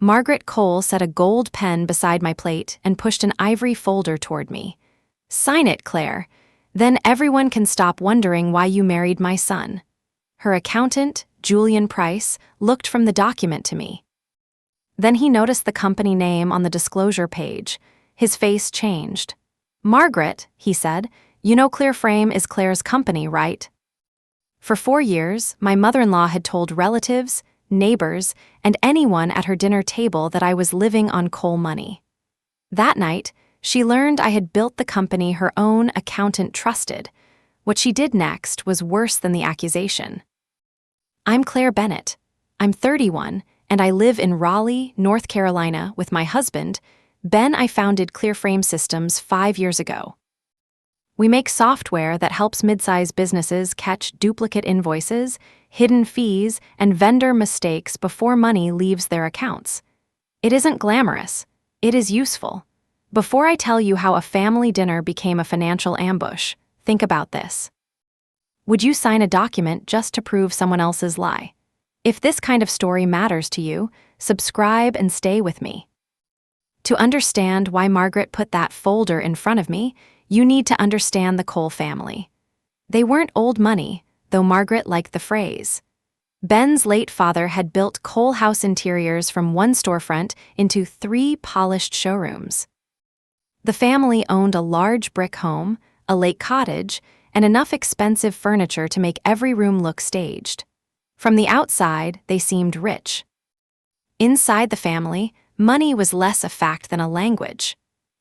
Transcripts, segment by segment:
Margaret Cole set a gold pen beside my plate and pushed an ivory folder toward me. "Sign it, Claire. Then everyone can stop wondering why you married my son." Her accountant, Julian Price, looked from the document to me. Then he noticed the company name on the disclosure page. His face changed. "Margaret," he said, "you know ClearFrame is Claire's company, right?" For 4 years, my mother-in-law had told relatives, neighbors, and anyone at her dinner table that I was living on Cole money. That night, she learned I had built the company her own accountant trusted. What she did next was worse than the accusation. "I'm Claire Bennett. I'm 31, and I live in Raleigh, North Carolina with my husband, Ben. I founded ClearFrame Systems 5 years ago. We make software that helps mid-size businesses catch duplicate invoices, hidden fees, and vendor mistakes before money leaves their accounts. It isn't glamorous. It is useful. Before I tell you how a family dinner became a financial ambush, think about this. Would you sign a document just to prove someone else's lie? If this kind of story matters to you, subscribe and stay with me. To understand why Margaret put that folder in front of me, you need to understand the Cole family. They weren't old money, though Margaret liked the phrase. Ben's late father had built Cole house interiors from one storefront into 3 polished showrooms. The family owned a large brick home, a lake cottage, and enough expensive furniture to make every room look staged. From the outside, they seemed rich. Inside the family, money was less a fact than a language.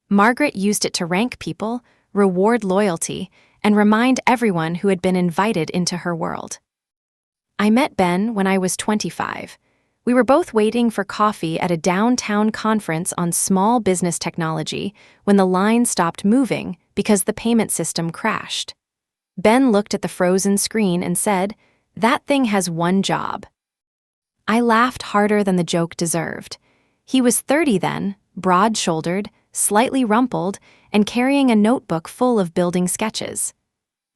Margaret used it to rank people, reward loyalty, and remind everyone who had been invited into her world. I met Ben when I was 25. We were both waiting for coffee at a downtown conference on small business technology when the line stopped moving because the payment system crashed. Ben looked at the frozen screen and said, "That thing has one job." I laughed harder than the joke deserved. He was 30 then, broad-shouldered, slightly rumpled, and carrying a notebook full of building sketches.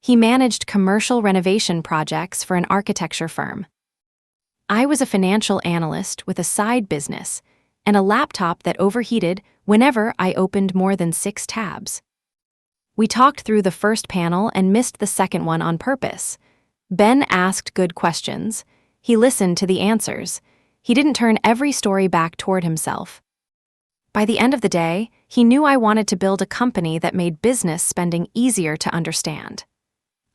He managed commercial renovation projects for an architecture firm. I was a financial analyst with a side business and a laptop that overheated whenever I opened more than 6 tabs. We talked through the first panel and missed the second one on purpose. Ben asked good questions. He listened to the answers. He didn't turn every story back toward himself. By the end of the day, he knew I wanted to build a company that made business spending easier to understand.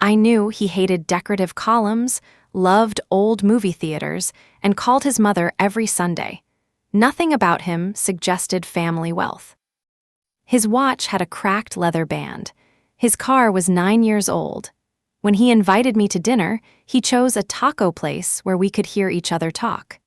I knew he hated decorative columns, loved old movie theaters, and called his mother every Sunday. Nothing about him suggested family wealth. His watch had a cracked leather band. His car was 9 years old. When he invited me to dinner, he chose a taco place where we could hear each other talk.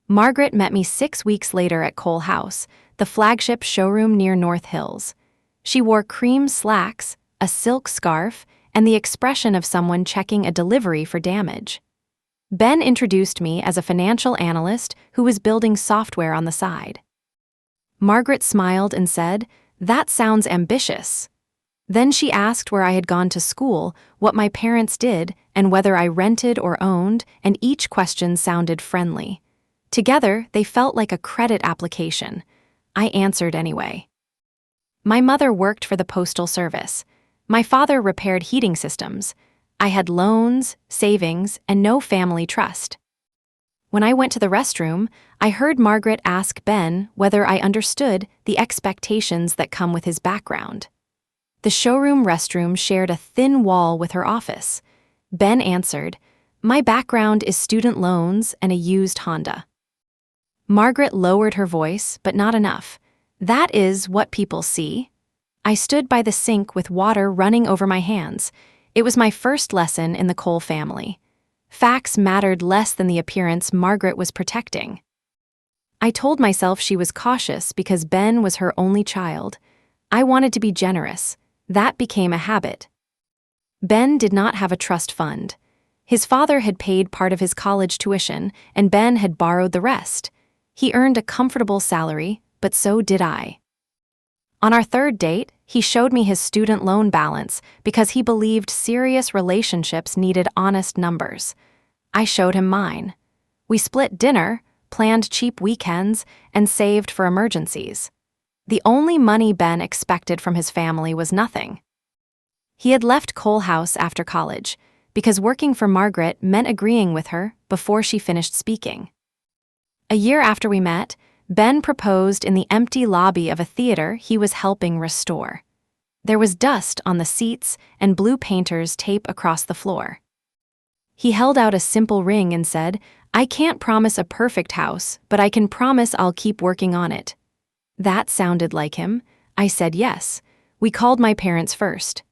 Margaret met me 6 weeks later at Cole House, the flagship showroom near North Hills. She wore cream slacks, a silk scarf, and the expression of someone checking a delivery for damage. Ben introduced me as a financial analyst who was building software on the side. Margaret smiled and said, "That sounds ambitious." Then she asked where I had gone to school, what my parents did, and whether I rented or owned, and each question sounded friendly. Together, they felt like a credit application. I answered anyway. My mother worked for the Postal Service. My father repaired heating systems. I had loans, savings, and no family trust. When I went to the restroom, I heard Margaret ask Ben whether I understood the expectations that come with his background. The showroom restroom shared a thin wall with her office. Ben answered, "My background is student loans and a used Honda." Margaret lowered her voice, but not enough. "That is what people see." I stood by the sink with water running over my hands. It was my first lesson in the Cole family. Facts mattered less than the appearance Margaret was protecting. I told myself she was cautious because Ben was her only child. I wanted to be generous. That became a habit. Ben did not have a trust fund. His father had paid part of his college tuition, and Ben had borrowed the rest. He earned a comfortable salary, but so did I. On our 3rd date, he showed me his student loan balance because he believed serious relationships needed honest numbers. I showed him mine. We split dinner, planned cheap weekends, and saved for emergencies. The only money Ben expected from his family was nothing. He had left Coal House after college, because working for Margaret meant agreeing with her before she finished speaking. A year after we met, Ben proposed in the empty lobby of a theater he was helping restore. There was dust on the seats and blue painter's tape across the floor. He held out a simple ring and said, "I can't promise a perfect house, but I can promise I'll keep working on it." That sounded like him. I said yes. We called my parents first.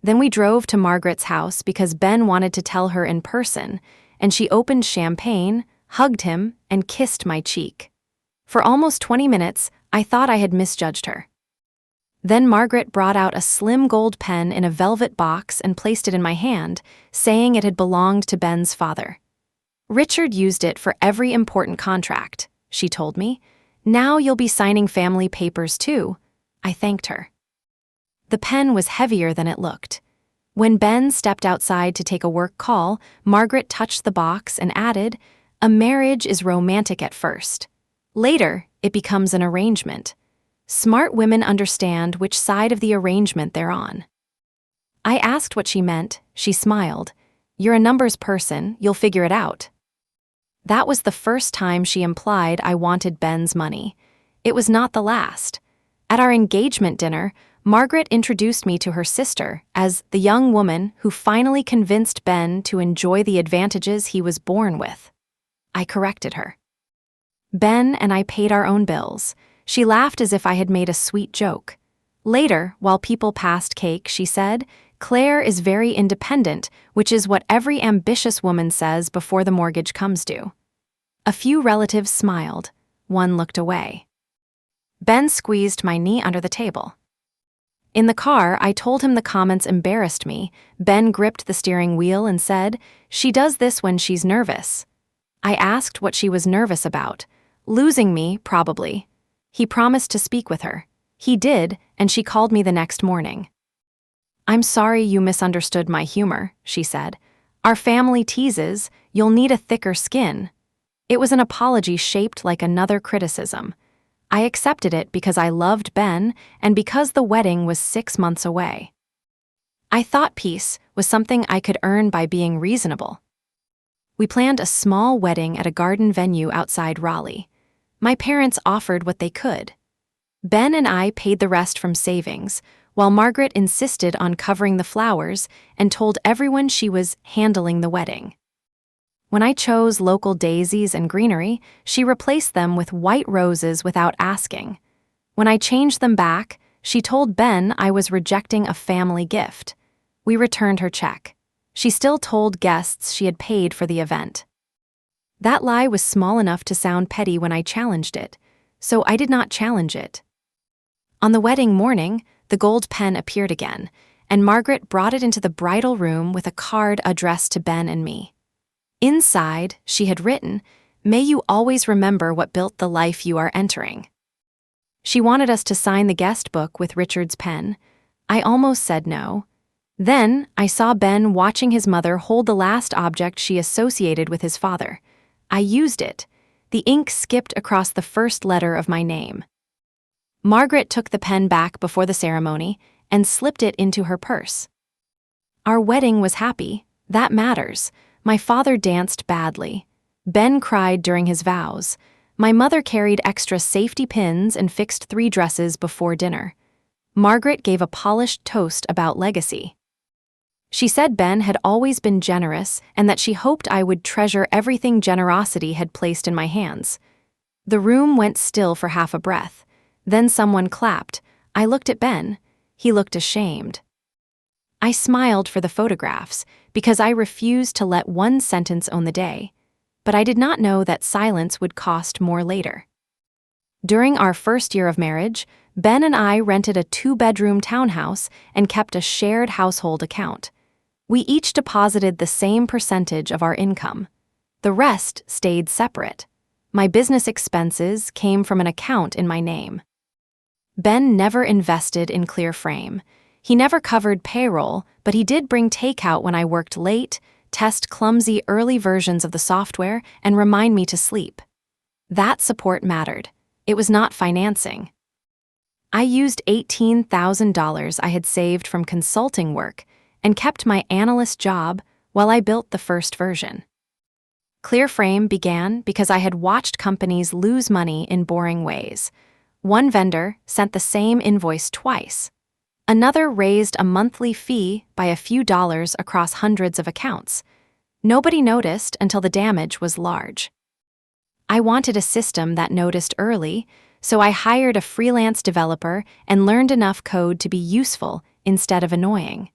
Then we drove to Margaret's house because Ben wanted to tell her in person, and she opened champagne, hugged him, and kissed my cheek. For almost 20 minutes, I thought I had misjudged her. Then Margaret brought out a slim gold pen in a velvet box and placed it in my hand, saying it had belonged to Ben's father. "Richard used it for every important contract," she told me. "Now you'll be signing family papers too." I thanked her. The pen was heavier than it looked. When Ben stepped outside to take a work call, Margaret touched the box and added, "A marriage is romantic at first. Later, it becomes an arrangement. Smart women understand which side of the arrangement they're on." I asked what she meant. She smiled. "You're a numbers person, you'll figure it out." That was the first time she implied I wanted Ben's money. It was not the last. At our engagement dinner, Margaret introduced me to her sister as the young woman who finally convinced Ben to enjoy the advantages he was born with. I corrected her. Ben and I paid our own bills. She laughed as if I had made a sweet joke. Later, while people passed cake, she said, "Claire is very independent, which is what every ambitious woman says before the mortgage comes due." A few relatives smiled. One looked away. Ben squeezed my knee under the table. In the car, I told him the comments embarrassed me. Ben gripped the steering wheel and said, "She does this when she's nervous." I asked what she was nervous about. "Losing me, probably." He promised to speak with her. He did, and she called me the next morning. "I'm sorry you misunderstood my humor," she said. "Our family teases, you'll need a thicker skin." It was an apology shaped like another criticism. I accepted it because I loved Ben and because the wedding was 6 months away. I thought peace was something I could earn by being reasonable. We planned a small wedding at a garden venue outside Raleigh. My parents offered what they could. Ben and I paid the rest from savings, while Margaret insisted on covering the flowers and told everyone she was handling the wedding. When I chose local daisies and greenery, she replaced them with white roses without asking. When I changed them back, she told Ben I was rejecting a family gift. We returned her check. She still told guests she had paid for the event. That lie was small enough to sound petty when I challenged it, so I did not challenge it. On the wedding morning, the gold pen appeared again, and Margaret brought it into the bridal room with a card addressed to Ben and me. Inside, she had written, "May you always remember what built the life you are entering." She wanted us to sign the guest book with Richard's pen. I almost said no. Then, I saw Ben watching his mother hold the last object she associated with his father. I used it. The ink skipped across the first letter of my name. Margaret took the pen back before the ceremony and slipped it into her purse. Our wedding was happy. That matters. My father danced badly. Ben cried during his vows. My mother carried extra safety pins and fixed 3 dresses before dinner. Margaret gave a polished toast about legacy. She said Ben had always been generous and that she hoped I would treasure everything generosity had placed in my hands. The room went still for half a breath. Then someone clapped. I looked at Ben. He looked ashamed. I smiled for the photographs because I refused to let one sentence own the day. But I did not know that silence would cost more later. During our first year of marriage, Ben and I rented a 2-bedroom townhouse and kept a shared household account. We each deposited the same percentage of our income. The rest stayed separate. My business expenses came from an account in my name. Ben never invested in ClearFrame. He never covered payroll, but he did bring takeout when I worked late, test clumsy early versions of the software, and remind me to sleep. That support mattered. It was not financing. I used $18,000 I had saved from consulting work and kept my analyst job while I built the first version. ClearFrame began because I had watched companies lose money in boring ways. One vendor sent the same invoice twice. Another raised a monthly fee by a few dollars across hundreds of accounts. Nobody noticed until the damage was large. I wanted a system that noticed early, so I hired a freelance developer and learned enough code to be useful instead of annoying.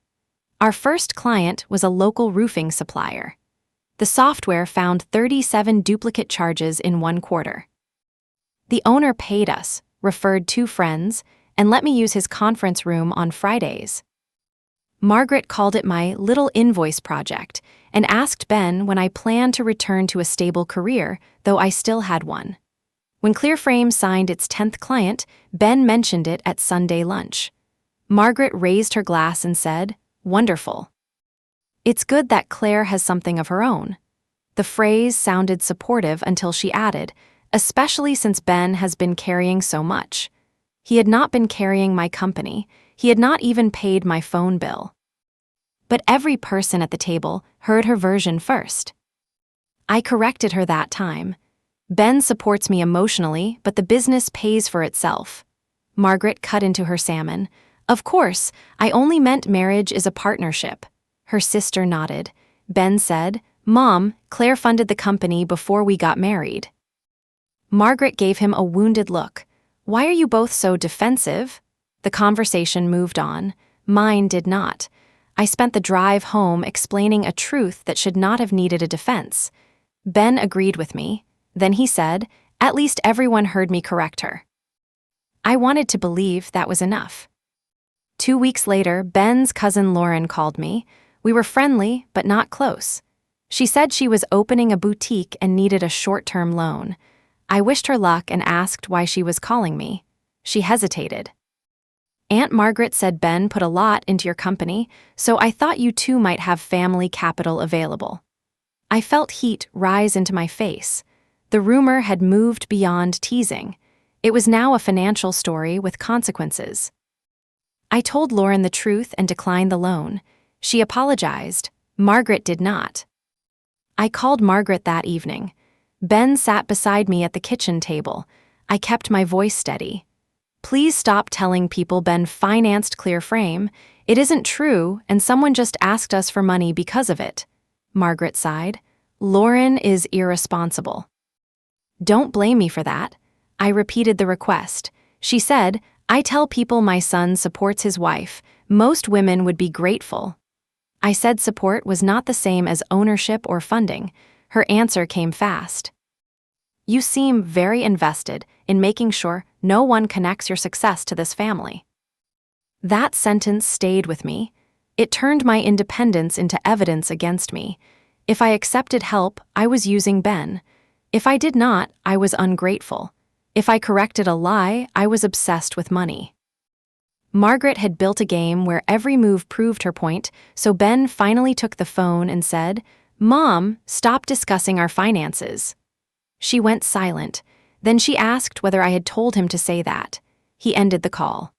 Our first client was a local roofing supplier. The software found 37 duplicate charges in 1 quarter. The owner paid us, referred 2 friends, and let me use his conference room on Fridays. Margaret called it my little invoice project and asked Ben when I planned to return to a stable career, though I still had one. When ClearFrame signed its 10th client, Ben mentioned it at Sunday lunch. Margaret raised her glass and said, "Wonderful. It's good that Claire has something of her own." The phrase sounded supportive until she added, "Especially since Ben has been carrying so much." He had not been carrying my company. He had not even paid my phone bill. But every person at the table heard her version first. I corrected her that time. Ben supports me emotionally, but the business pays for itself. Margaret cut into her salmon. "Of course, I only meant marriage is a partnership." Her sister nodded. Ben said, "Mom, Claire funded the company before we got married." Margaret gave him a wounded look. "Why are you both so defensive?" The conversation moved on. Mine did not. I spent the drive home explaining a truth that should not have needed a defense. Ben agreed with me. Then he said, "At least everyone heard me correct her." I wanted to believe that was enough. 2 weeks later, Ben's cousin Lauren called me. We were friendly, but not close. She said she was opening a boutique and needed a short-term loan. I wished her luck and asked why she was calling me. She hesitated. "Aunt Margaret said Ben put a lot into your company, so I thought you two might have family capital available." I felt heat rise into my face. The rumor had moved beyond teasing. It was now a financial story with consequences. I told Lauren the truth and declined the loan. She apologized. Margaret did not. I called Margaret that evening. Ben sat beside me at the kitchen table. I kept my voice steady. "Please stop telling people Ben financed ClearFrame. It isn't true, and someone just asked us for money because of it." Margaret sighed. "Lauren is irresponsible." "Don't blame me for that." I repeated the request. She said, "I tell people my son supports his wife. Most women would be grateful." I said support was not the same as ownership or funding. Her answer came fast. "You seem very invested in making sure no one connects your success to this family." That sentence stayed with me. It turned my independence into evidence against me. If I accepted help, I was using Ben. If I did not, I was ungrateful. If I corrected a lie, I was obsessed with money. Margaret had built a game where every move proved her point, so Ben finally took the phone and said, "Mom, stop discussing our finances." She went silent. Then she asked whether I had told him to say that. He ended the call.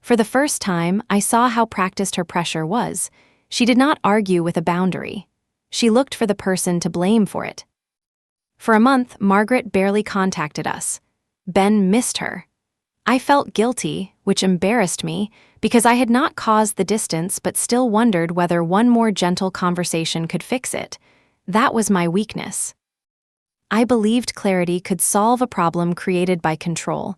For the first time, I saw how practiced her pressure was. She did not argue with a boundary. She looked for the person to blame for it. For a month, Margaret barely contacted us. Ben missed her. I felt guilty, which embarrassed me, because I had not caused the distance but still wondered whether one more gentle conversation could fix it. That was my weakness. I believed clarity could solve a problem created by control.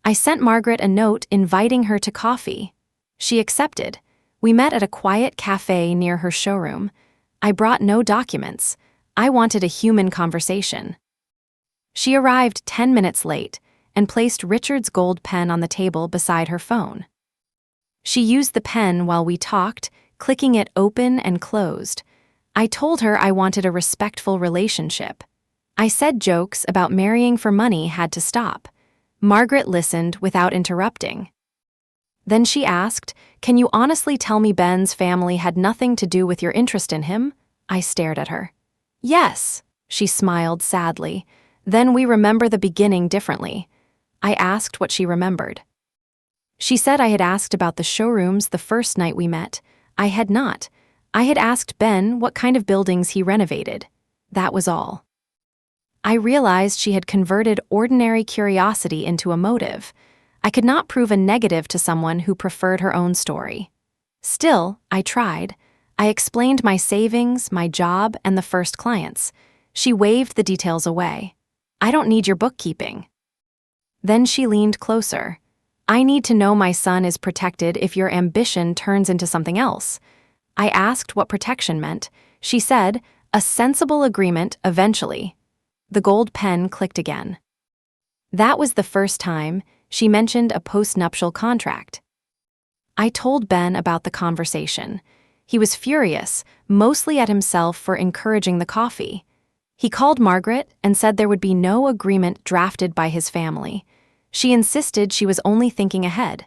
I sent Margaret a note inviting her to coffee. She accepted. We met at a quiet cafe near her showroom. I brought no documents. I wanted a human conversation. She arrived 10 minutes late and placed Richard's gold pen on the table beside her phone. She used the pen while we talked, clicking it open and closed. I told her I wanted a respectful relationship. I said jokes about marrying for money had to stop. Margaret listened without interrupting. Then she asked, "Can you honestly tell me Ben's family had nothing to do with your interest in him?" I stared at her. "Yes," she smiled sadly. Then we remember the beginning differently. I asked what she remembered. She said I had asked about the showrooms the first night we met. I had not. I had asked Ben what kind of buildings he renovated. That was all. I realized she had converted ordinary curiosity into a motive. I could not prove a negative to someone who preferred her own story. Still, I tried. I explained my savings, my job, and the first clients. She waved the details away. I don't need your bookkeeping. Then she leaned closer. I need to know my son is protected if your ambition turns into something else. I asked what protection meant. She said, a sensible agreement eventually. The gold pen clicked again. That was the first time she mentioned a postnuptial contract. I told Ben about the conversation. He was furious, mostly at himself for encouraging the coffee. He called Margaret and said there would be no agreement drafted by his family. She insisted she was only thinking ahead.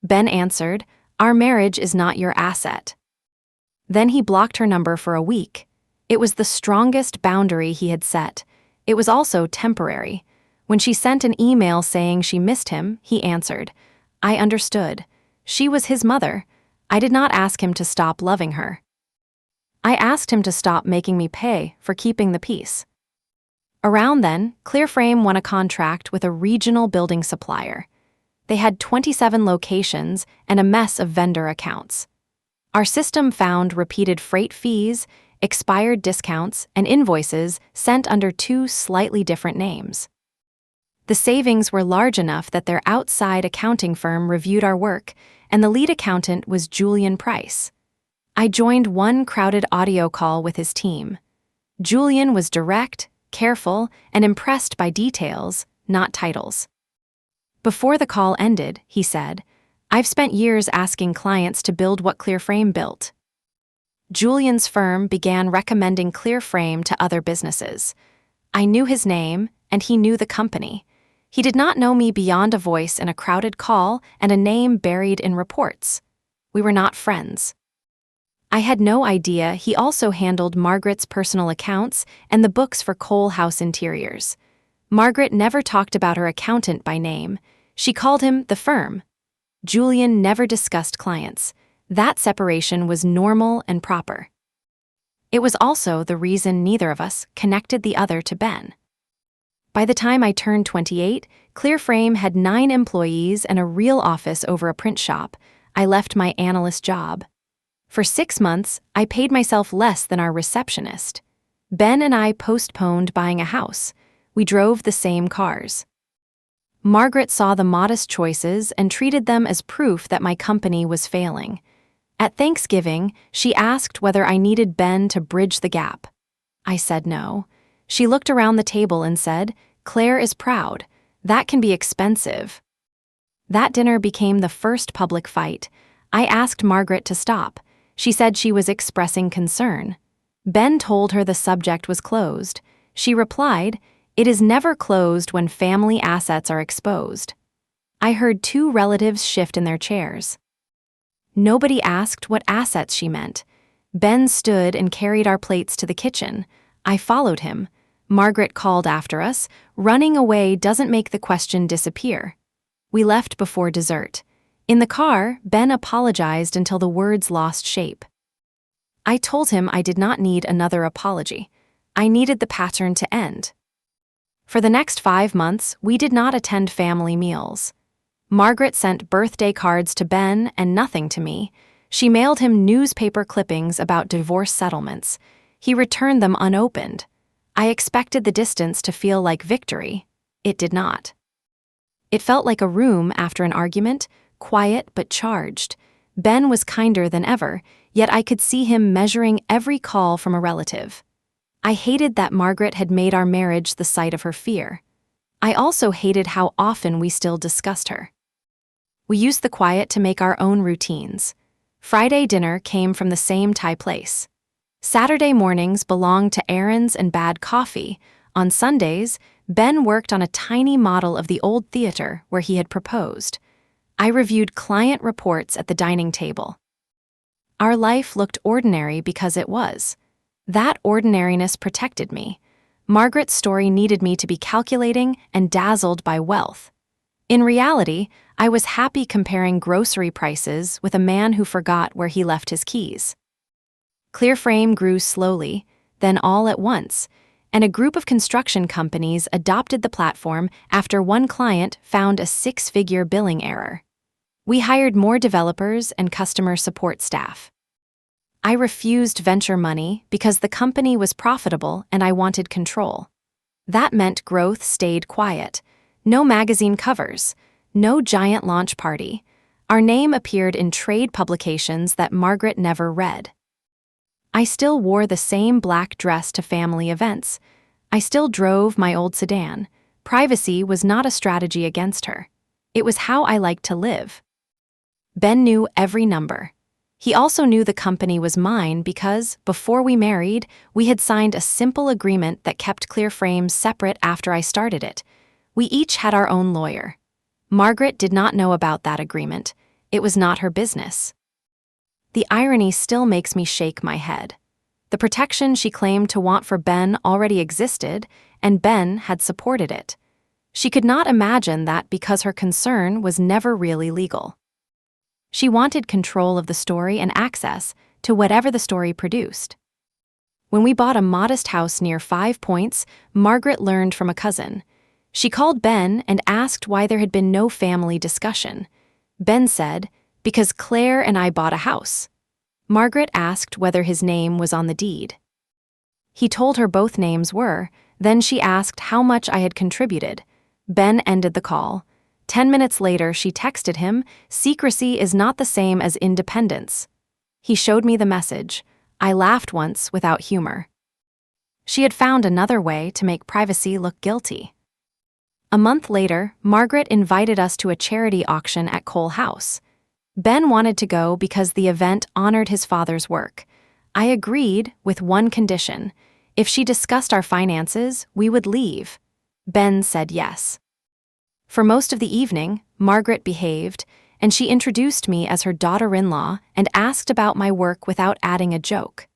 Ben answered, "Our marriage is not your asset." Then he blocked her number for a week. It was the strongest boundary he had set. It was also temporary. When she sent an email saying she missed him, he answered, "I understood. She was his mother. I did not ask him to stop loving her. I asked him to stop making me pay for keeping the peace." Around then, ClearFrame won a contract with a regional building supplier. They had 27 locations and a mess of vendor accounts. Our system found repeated freight fees, expired discounts, and invoices sent under two slightly different names. The savings were large enough that their outside accounting firm reviewed our work, and the lead accountant was Julian Price. I joined one crowded audio call with his team. Julian was direct, careful, and impressed by details, not titles. Before the call ended, he said, "I've spent years asking clients to build what ClearFrame built." Julian's firm began recommending ClearFrame to other businesses. I knew his name, and he knew the company. He did not know me beyond a voice in a crowded call and a name buried in reports. We were not friends. I had no idea he also handled Margaret's personal accounts and the books for Cole House Interiors. Margaret never talked about her accountant by name. She called him the firm. Julian never discussed clients. That separation was normal and proper. It was also the reason neither of us connected the other to Ben. By the time I turned 28, ClearFrame had 9 employees and a real office over a print shop. I left my analyst job. For 6 months, I paid myself less than our receptionist. Ben and I postponed buying a house. We drove the same cars. Margaret saw the modest choices and treated them as proof that my company was failing. At Thanksgiving, she asked whether I needed Ben to bridge the gap. I said no. She looked around the table and said, "Claire is proud. That can be expensive." That dinner became the first public fight. I asked Margaret to stop. She said she was expressing concern. Ben told her the subject was closed. She replied, "It is never closed when family assets are exposed." I heard 2 relatives shift in their chairs. Nobody asked what assets she meant. Ben stood and carried our plates to the kitchen. I followed him. Margaret called after us. Running away doesn't make the question disappear. We left before dessert. In the car, Ben apologized until the words lost shape. I told him I did not need another apology. I needed the pattern to end. For the next 5 months, we did not attend family meals. Margaret sent birthday cards to Ben and nothing to me. She mailed him newspaper clippings about divorce settlements. He returned them unopened. I expected the distance to feel like victory. It did not. It felt like a room after an argument, quiet but charged. Ben was kinder than ever, yet I could see him measuring every call from a relative. I hated that Margaret had made our marriage the site of her fear. I also hated how often we still discussed her. We used the quiet to make our own routines. Friday dinner came from the same Thai place. Saturday mornings belonged to errands and bad coffee. On Sundays, Ben worked on a tiny model of the old theater where he had proposed. I reviewed client reports at the dining table. Our life looked ordinary because it was. That ordinariness protected me. Margaret's story needed me to be calculating and dazzled by wealth. In reality, I was happy comparing grocery prices with a man who forgot where he left his keys. ClearFrame grew slowly, then all at once, and a group of construction companies adopted the platform after one client found a six-figure billing error. We hired more developers and customer support staff. I refused venture money because the company was profitable and I wanted control. That meant growth stayed quiet. No magazine covers, no giant launch party. Our name appeared in trade publications that Margaret never read. I still wore the same black dress to family events. I still drove my old sedan. Privacy was not a strategy against her. It was how I liked to live. Ben knew every number. He also knew the company was mine because, before we married, we had signed a simple agreement that kept ClearFrame separate after I started it. We each had our own lawyer. Margaret did not know about that agreement. It was not her business. The irony still makes me shake my head. The protection she claimed to want for Ben already existed, and Ben had supported it. She could not imagine that because her concern was never really legal. She wanted control of the story and access to whatever the story produced. When we bought a modest house near 5 Points, Margaret learned from a cousin. She called Ben and asked why there had been no family discussion. Ben said, "Because Claire and I bought a house." Margaret asked whether his name was on the deed. He told her both names were, then she asked how much I had contributed. Ben ended the call. 10 minutes later, she texted him, "Secrecy is not the same as independence." He showed me the message. I laughed once without humor. She had found another way to make privacy look guilty. A month later, Margaret invited us to a charity auction at Cole House. Ben wanted to go because the event honored his father's work. I agreed with one condition. If she discussed our finances, we would leave. Ben said yes. For most of the evening, Margaret behaved, and she introduced me as her daughter-in-law and asked about my work without adding a joke.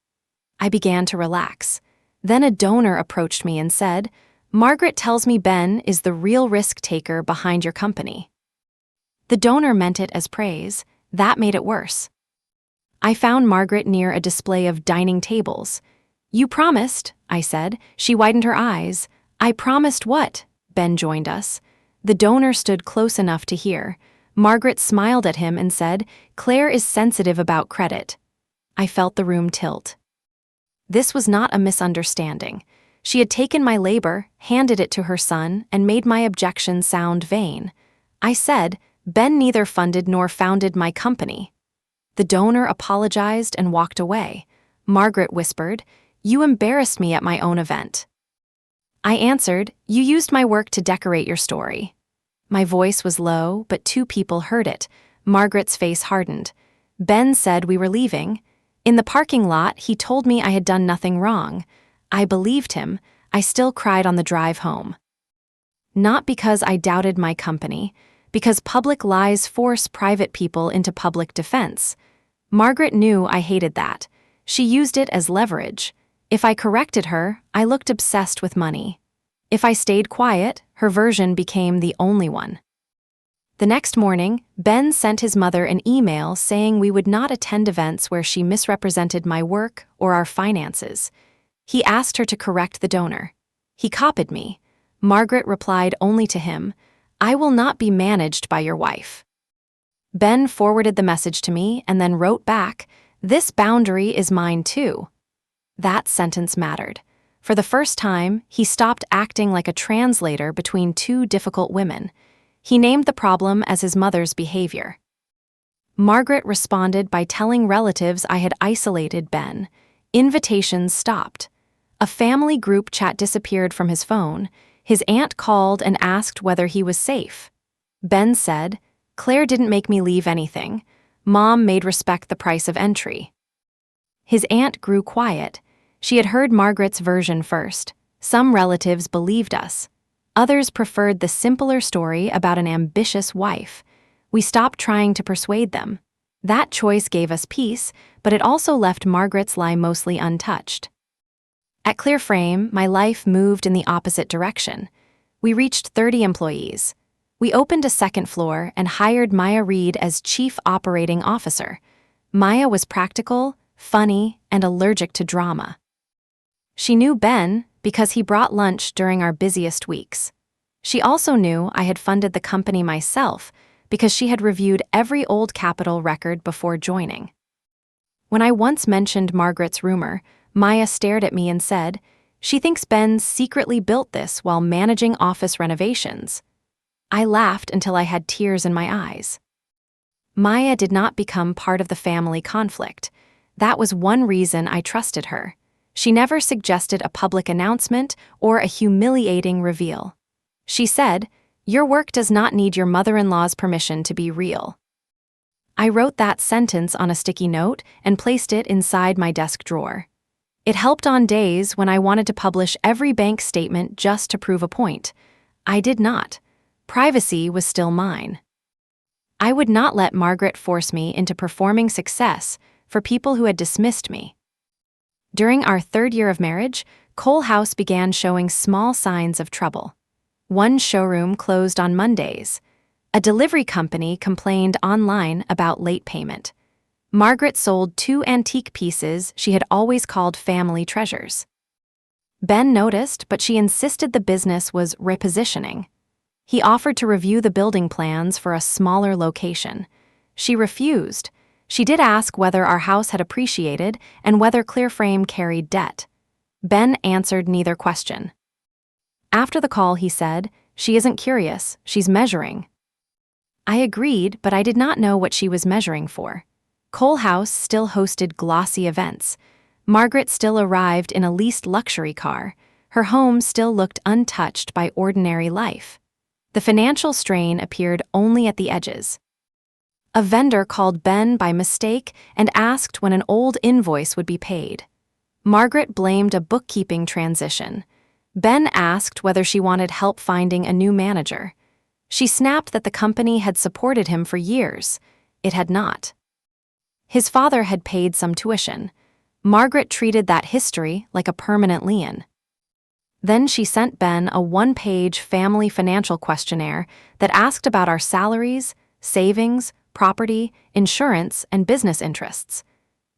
I began to relax. Then a donor approached me and said, "Margaret tells me Ben is the real risk taker behind your company." The donor meant it as praise. That made it worse. I found Margaret near a display of dining tables. "You promised," I said. She widened her eyes. "I promised what?" Ben joined us. The donor stood close enough to hear. Margaret smiled at him and said, "Claire is sensitive about credit." I felt the room tilt. This was not a misunderstanding. She had taken my labor, handed it to her son, and made my objection sound vain. I said, "Ben neither funded nor founded my company." The donor apologized and walked away. Margaret whispered, "You embarrassed me at my own event." I answered, "You used my work to decorate your story." My voice was low, but 2 people heard it. Margaret's face hardened. Ben said we were leaving. In the parking lot, he told me I had done nothing wrong. I believed him. I still cried on the drive home. Not because I doubted my company, because public lies force private people into public defense. Margaret knew I hated that. She used it as leverage. If I corrected her, I looked obsessed with money. If I stayed quiet, her version became the only one. The next morning, Ben sent his mother an email saying we would not attend events where she misrepresented my work or our finances. He asked her to correct the donor. He copied me. Margaret replied only to him, "I will not be managed by your wife." Ben forwarded the message to me and then wrote back, "This boundary is mine too." That sentence mattered. For the first time, he stopped acting like a translator between 2 difficult women. He named the problem as his mother's behavior. Margaret responded by telling relatives I had isolated Ben. Invitations stopped. A family group chat disappeared from his phone. His aunt called and asked whether he was safe. Ben said, "Claire didn't make me leave anything. Mom made respect the price of entry." His aunt grew quiet. She had heard Margaret's version first. Some relatives believed us. Others preferred the simpler story about an ambitious wife. We stopped trying to persuade them. That choice gave us peace, but it also left Margaret's lie mostly untouched. At ClearFrame, my life moved in the opposite direction. We reached 30 employees. We opened a second floor and hired Maya Reed as Chief Operating Officer. Maya was practical, funny, and allergic to drama. She knew Ben because he brought lunch during our busiest weeks. She also knew I had funded the company myself because she had reviewed every old capital record before joining. When I once mentioned Margaret's rumor, Maya stared at me and said, "She thinks Ben secretly built this while managing office renovations." I laughed until I had tears in my eyes. Maya did not become part of the family conflict. That was one reason I trusted her. She never suggested a public announcement or a humiliating reveal. She said, "Your work does not need your mother-in-law's permission to be real." I wrote that sentence on a sticky note and placed it inside my desk drawer. It helped on days when I wanted to publish every bank statement just to prove a point. I did not. Privacy was still mine. I would not let Margaret force me into performing success for people who had dismissed me. During our third year of marriage, Cole House began showing small signs of trouble. One showroom closed on Mondays. A delivery company complained online about late payment. Margaret sold 2 antique pieces she had always called family treasures. Ben noticed, but she insisted the business was repositioning. He offered to review the building plans for a smaller location. She refused. She did ask whether our house had appreciated and whether ClearFrame carried debt. Ben answered neither question. After the call, he said, "She isn't curious, she's measuring." I agreed, but I did not know what she was measuring for. Cole House still hosted glossy events. Margaret still arrived in a leased luxury car. Her home still looked untouched by ordinary life. The financial strain appeared only at the edges. A vendor called Ben by mistake and asked when an old invoice would be paid. Margaret blamed a bookkeeping transition. Ben asked whether she wanted help finding a new manager. She snapped that the company had supported him for years. It had not. His father had paid some tuition. Margaret treated that history like a permanent lien. Then she sent Ben a 1-page family financial questionnaire that asked about our salaries, savings, property, insurance, and business interests.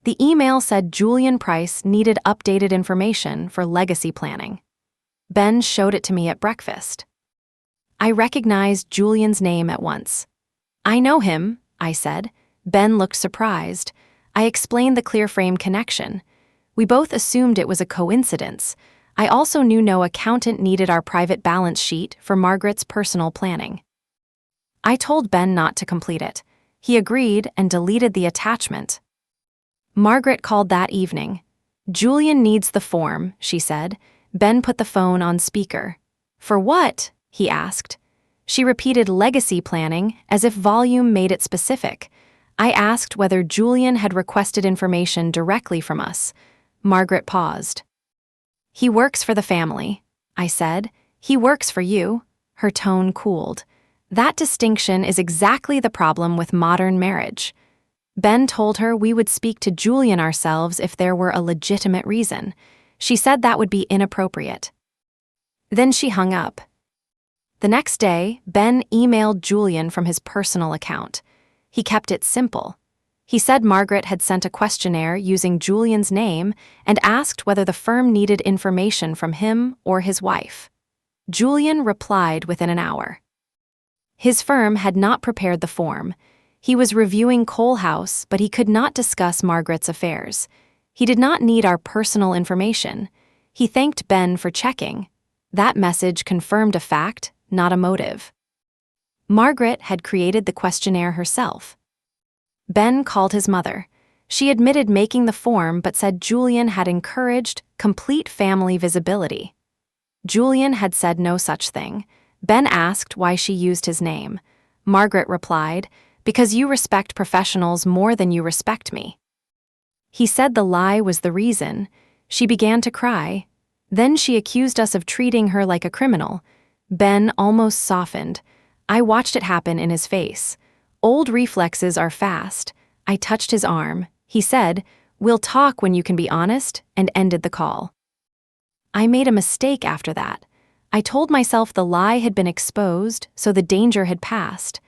The email said Julian Price needed updated information for legacy planning. Ben showed it to me at breakfast. I recognized Julian's name at once. "I know him," I said. Ben looked surprised. I explained the ClearFrame connection. We both assumed it was a coincidence. I also knew no accountant needed our private balance sheet for Margaret's personal planning. I told Ben not to complete it. He agreed and deleted the attachment. Margaret called that evening. "Julian needs the form," she said. Ben put the phone on speaker. "For what?" he asked. She repeated legacy planning as if volume made it specific. I asked whether Julian had requested information directly from us. Margaret paused. "He works for the family," I said. "He works for you." Her tone cooled. That distinction is exactly the problem with modern marriage. Ben told her we would speak to Julian ourselves if there were a legitimate reason. She said that would be inappropriate. Then she hung up. The next day, Ben emailed Julian from his personal account. He kept it simple. He said Margaret had sent a questionnaire using Julian's name and asked whether the firm needed information from him or his wife. Julian replied within an hour. His firm had not prepared the form. He was reviewing Cole House, but he could not discuss Margaret's affairs. He did not need our personal information. He thanked Ben for checking. That message confirmed a fact, not a motive. Margaret had created the questionnaire herself. Ben called his mother. She admitted making the form but said Julian had encouraged complete family visibility. Julian had said no such thing. Ben asked why she used his name. Margaret replied, "Because you respect professionals more than you respect me." He said the lie was the reason. She began to cry. Then she accused us of treating her like a criminal. Ben almost softened. I watched it happen in his face. Old reflexes are fast. I touched his arm. He said, "We'll talk when you can be honest," and ended the call. I made a mistake after that. I told myself the lie had been exposed, so the danger had passed.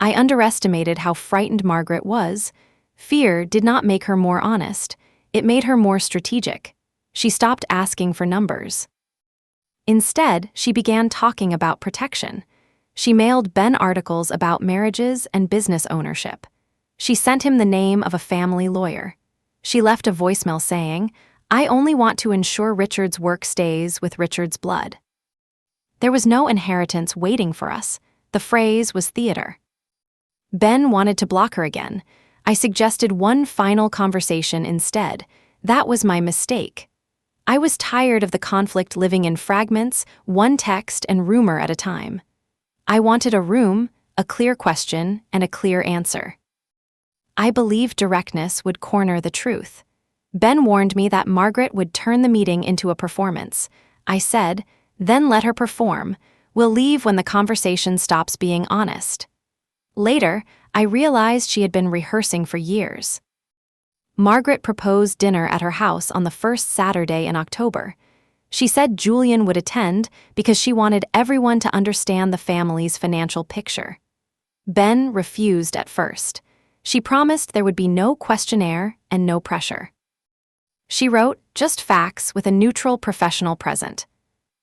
I underestimated how frightened Margaret was. Fear did not make her more honest. It made her more strategic. She stopped asking for numbers. Instead, she began talking about protection. She mailed Ben articles about marriages and business ownership. She sent him the name of a family lawyer. She left a voicemail saying, "I only want to ensure Richard's work stays with Richard's blood." There was no inheritance waiting for us. The phrase was theater. Ben wanted to block her again. I suggested one final conversation instead. That was my mistake. I was tired of the conflict living in fragments, one text and rumor at a time. I wanted a room, a clear question, and a clear answer. I believed directness would corner the truth. Ben warned me that Margaret would turn the meeting into a performance. I said, "Then let her perform. We'll leave when the conversation stops being honest." Later, I realized she had been rehearsing for years. Margaret proposed dinner at her house on the first Saturday in October. She said Julian would attend because she wanted everyone to understand the family's financial picture. Ben refused at first. She promised there would be no questionnaire and no pressure. She wrote, "Just facts with a neutral professional present."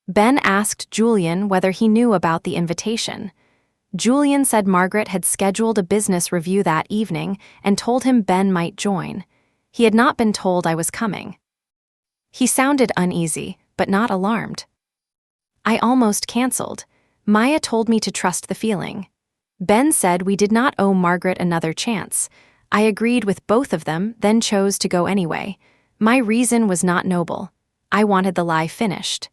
Ben asked Julian whether he knew about the invitation. Julian said Margaret had scheduled a business review that evening and told him Ben might join. He had not been told I was coming. He sounded uneasy, but not alarmed. I almost canceled. Maya told me to trust the feeling. Ben said we did not owe Margaret another chance. I agreed with both of them, then chose to go anyway. My reason was not noble. I wanted the lie finished.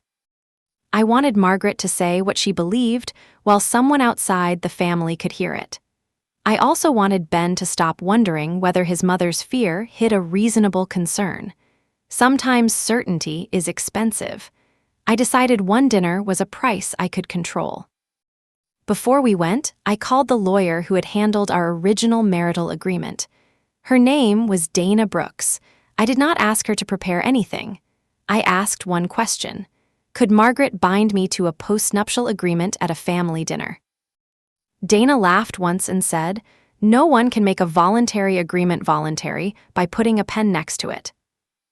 I wanted Margaret to say what she believed while someone outside the family could hear it. I also wanted Ben to stop wondering whether his mother's fear hid a reasonable concern. Sometimes certainty is expensive. I decided one dinner was a price I could control. Before we went, I called the lawyer who had handled our original marital agreement. Her name was Dana Brooks. I did not ask her to prepare anything. I asked one question. Could Margaret bind me to a postnuptial agreement at a family dinner? Dana laughed once and said, "No one can make a voluntary agreement voluntary by putting a pen next to it."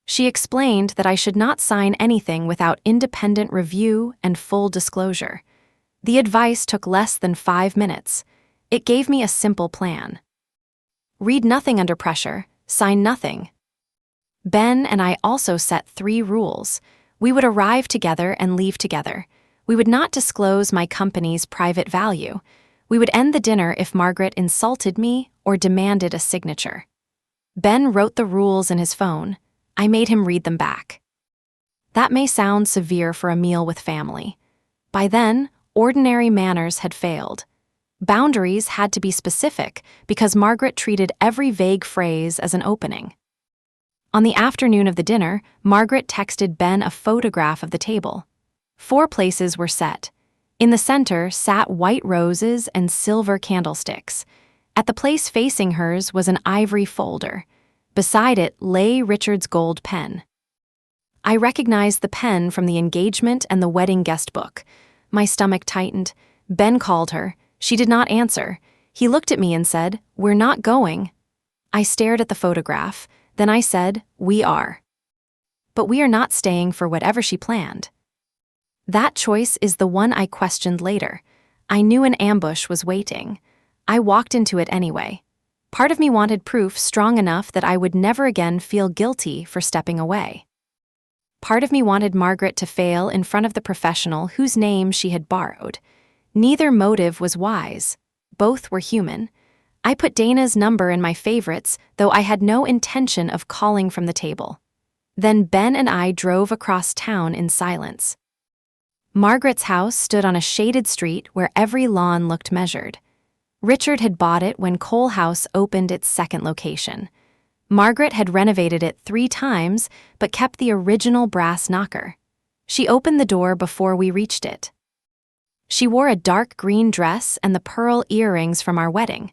She explained that I should not sign anything without independent review and full disclosure. The advice took less than 5 minutes. It gave me a simple plan. Read nothing under pressure, sign nothing. Ben and I also set 3 rules. We would arrive together and leave together. We would not disclose my company's private value. We would end the dinner if Margaret insulted me or demanded a signature. Ben wrote the rules in his phone. I made him read them back. That may sound severe for a meal with family. By then, ordinary manners had failed. Boundaries had to be specific because Margaret treated every vague phrase as an opening. On the afternoon of the dinner, Margaret texted Ben a photograph of the table. 4 places were set. In the center sat white roses and silver candlesticks. At the place facing hers was an ivory folder. Beside it lay Richard's gold pen. I recognized the pen from the engagement and the wedding guest book. My stomach tightened. Ben called her. She did not answer. He looked at me and said, "We're not going." I stared at the photograph. Then I said, "We are." But we are not staying for whatever she planned. That choice is the one I questioned later. I knew an ambush was waiting. I walked into it anyway. Part of me wanted proof strong enough that I would never again feel guilty for stepping away. Part of me wanted Margaret to fail in front of the professional whose name she had borrowed. Neither motive was wise. Both were human. I put Dana's number in my favorites, though I had no intention of calling from the table. Then Ben and I drove across town in silence. Margaret's house stood on a shaded street where every lawn looked measured. Richard had bought it when Cole House opened its second location. Margaret had renovated it 3 times, but kept the original brass knocker. She opened the door before we reached it. She wore a dark green dress and the pearl earrings from our wedding.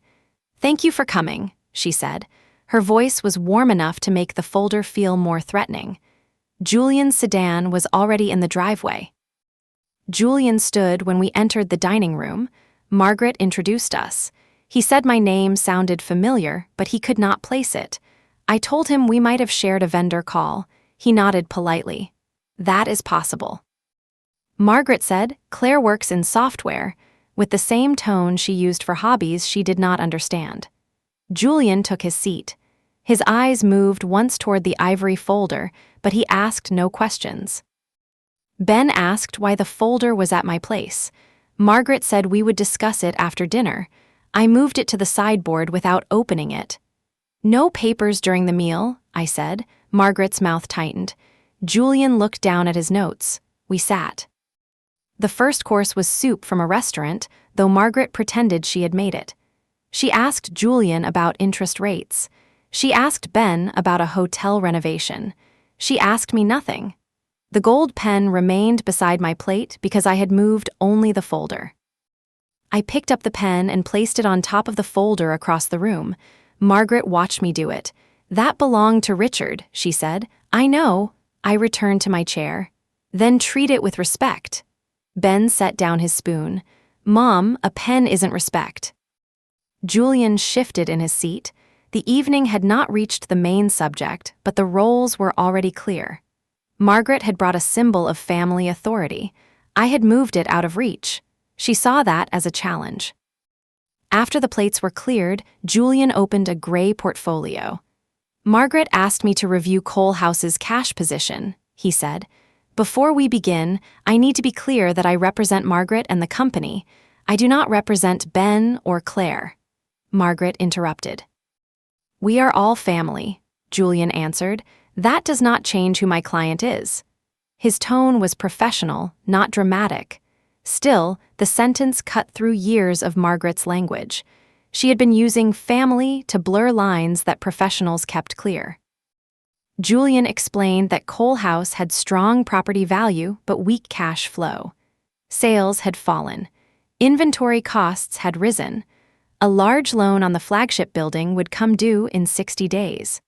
"Thank you for coming," she said. Her voice was warm enough to make the folder feel more threatening. Julian's sedan was already in the driveway. Julian stood when we entered the dining room. Margaret introduced us. He said my name sounded familiar, but he could not place it. I told him we might have shared a vendor call. He nodded politely. That is possible. Margaret said, Claire works in software, with the same tone she used for hobbies she did not understand. Julian took his seat. His eyes moved once toward the ivory folder, but he asked no questions. Ben asked why the folder was at my place. Margaret said we would discuss it after dinner. I moved it to the sideboard without opening it. No papers during the meal, I said. Margaret's mouth tightened. Julian looked down at his notes. We sat. The first course was soup from a restaurant, though Margaret pretended she had made it. She asked Julian about interest rates. She asked Ben about a hotel renovation. She asked me nothing. The gold pen remained beside my plate because I had moved only the folder. I picked up the pen and placed it on top of the folder across the room. Margaret watched me do it. That belonged to Richard, she said. I know. I returned to my chair. Then treat it with respect. Ben set down his spoon. Mom, a pen isn't respect. Julian shifted in his seat. The evening had not reached the main subject, but the roles were already clear. Margaret had brought a symbol of family authority. I had moved it out of reach. She saw that as a challenge. After the plates were cleared, Julian opened a gray portfolio. Margaret asked me to review Cole House's cash position, he said. Before we begin, I need to be clear that I represent Margaret and the company. I do not represent Ben or Claire. Margaret interrupted. We are all family, Julian answered. That does not change who my client is. His tone was professional, not dramatic. Still, the sentence cut through years of Margaret's language. She had been using family to blur lines that professionals kept clear. Julian explained that Cole House had strong property value but weak cash flow. Sales had fallen. Inventory costs had risen. A large loan on the flagship building would come due in 60 days.